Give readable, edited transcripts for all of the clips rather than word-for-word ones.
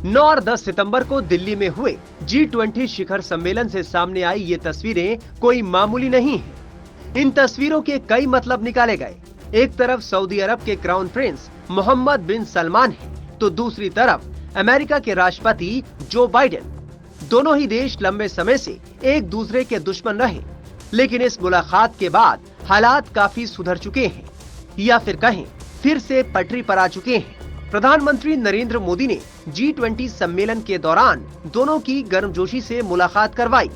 9 और 10 सितंबर को दिल्ली में हुए G20 शिखर सम्मेलन से सामने आई ये तस्वीरें कोई मामूली नहीं है। इन तस्वीरों के कई मतलब निकाले गए। एक तरफ सऊदी अरब के क्राउन प्रिंस मोहम्मद बिन सलमान है, तो दूसरी तरफ अमेरिका के राष्ट्रपति जो बाइडेन। दोनों ही देश लंबे समय से एक दूसरे के दुश्मन रहे, लेकिन इस मुलाकात के बाद हालात काफी सुधर चुके हैं, या फिर कहें फिर से पटरी पर आ चुके हैं। प्रधानमंत्री नरेंद्र मोदी ने G20 सम्मेलन के दौरान दोनों की गर्मजोशी से मुलाकात करवाई,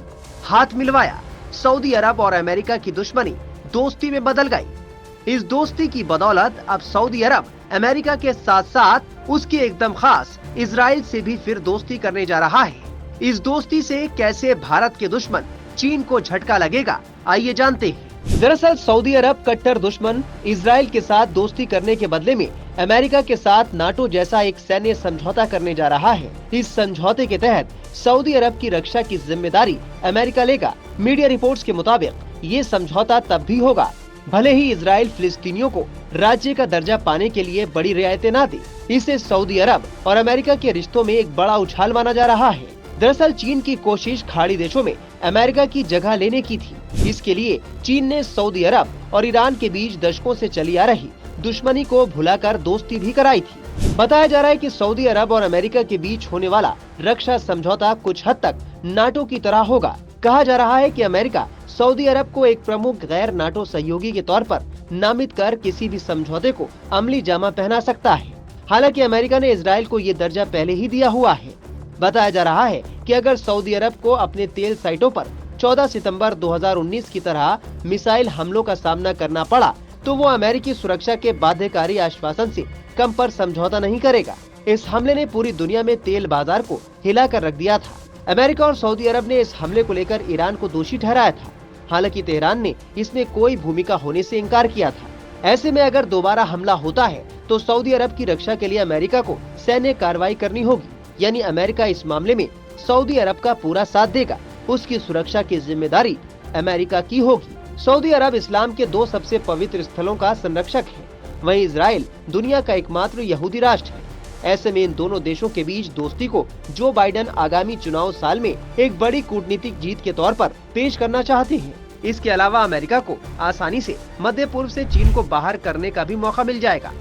हाथ मिलवाया। सऊदी अरब और अमेरिका की दुश्मनी दोस्ती में बदल गई। इस दोस्ती की बदौलत अब सऊदी अरब अमेरिका के साथ साथ उसके एकदम खास इजराइल से भी फिर दोस्ती करने जा रहा है। इस दोस्ती से कैसे भारत के दुश्मन चीन को झटका लगेगा, आइए जानते हैं। दरअसल सऊदी अरब कट्टर दुश्मन इजराइल के साथ दोस्ती करने के बदले में अमेरिका के साथ नाटो जैसा एक सैन्य समझौता करने जा रहा है। इस समझौते के तहत सऊदी अरब की रक्षा की जिम्मेदारी अमेरिका लेगा। मीडिया रिपोर्ट्स के मुताबिक ये समझौता तब भी होगा भले ही इजराइल फिलिस्तीनियों को राज्य का दर्जा पाने के लिए बड़ी रियायतें न दे। इसे सऊदी अरब और अमेरिका के रिश्तों में एक बड़ा उछाल माना जा रहा है। दरअसल चीन की कोशिश खाड़ी देशों में अमेरिका की जगह लेने की थी। इसके लिए चीन ने सऊदी अरब और ईरान के बीच दशकों से चली आ रही दुश्मनी को भुलाकर दोस्ती भी कराई थी। बताया जा रहा है कि सऊदी अरब और अमेरिका के बीच होने वाला रक्षा समझौता कुछ हद तक नाटो की तरह होगा। कहा जा रहा है कि अमेरिका सऊदी अरब को एक प्रमुख गैर नाटो सहयोगी के तौर पर नामित कर किसी भी समझौते को अमली जामा पहना सकता है। हालांकि अमेरिका ने इजराइल को ये दर्जा पहले ही दिया हुआ है। बताया जा रहा है कि अगर सऊदी अरब को अपने तेल साइटों पर 14 सितंबर 2019 की तरह मिसाइल हमलों का सामना करना पड़ा, तो वो अमेरिकी सुरक्षा के बाध्यकारी आश्वासन से कम पर समझौता नहीं करेगा। इस हमले ने पूरी दुनिया में तेल बाजार को हिलाकर रख दिया था। अमेरिका और सऊदी अरब ने इस हमले को लेकर ईरान को दोषी ठहराया था। हालांकि तेहरान ने इसमें कोई भूमिका होने से इनकार किया था। ऐसे में अगर दोबारा हमला होता है तो सऊदी अरब की रक्षा के लिए अमेरिका को सैन्य कार्रवाई करनी होगी, यानी अमेरिका इस मामले में सऊदी अरब का पूरा साथ देगा। उसकी सुरक्षा की जिम्मेदारी अमेरिका की होगी। सऊदी अरब इस्लाम के 2 सबसे पवित्र स्थलों का संरक्षक है, वहीं इजराइल दुनिया का एकमात्र यहूदी राष्ट्र है। ऐसे में इन दोनों देशों के बीच दोस्ती को जो बाइडेन आगामी चुनाव साल में एक बड़ी कूटनीतिक जीत के तौर पर पेश करना चाहते हैं। इसके अलावा अमेरिका को आसानी से मध्य पूर्व से चीन को बाहर करने का भी मौका मिल जाएगा।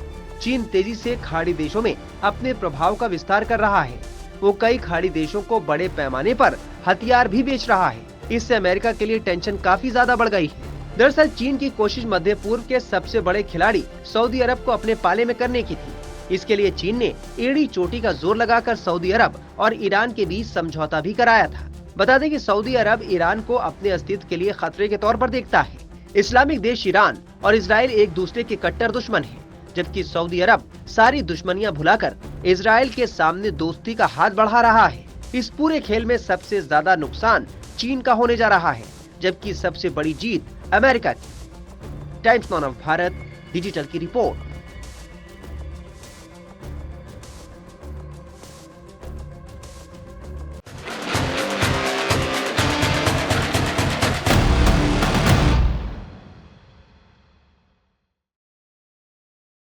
चीन तेजी से खाड़ी देशों में अपने प्रभाव का विस्तार कर रहा है। वो कई खाड़ी देशों को बड़े पैमाने पर हथियार भी बेच रहा है। इससे अमेरिका के लिए टेंशन काफी ज्यादा बढ़ गई है। दरअसल चीन की कोशिश मध्य पूर्व के सबसे बड़े खिलाड़ी सऊदी अरब को अपने पाले में करने की थी। इसके लिए चीन ने एड़ी चोटी का जोर लगाकर सऊदी अरब और ईरान के बीच समझौता भी कराया था। बता दें कि सऊदी अरब ईरान को अपने अस्तित्व के लिए खतरे के तौर पर देखता है। इस्लामिक देश ईरान और इजराइल एक दूसरे के कट्टर दुश्मन हैं, जबकि सऊदी अरब सारी दुश्मनियां भुलाकर इजराइल के सामने दोस्ती का हाथ बढ़ा रहा है। इस पूरे खेल में सबसे ज्यादा नुकसान चीन का होने जा रहा है, जबकि सबसे बड़ी जीत अमेरिका की। Times now of Bharat digital की रिपोर्ट।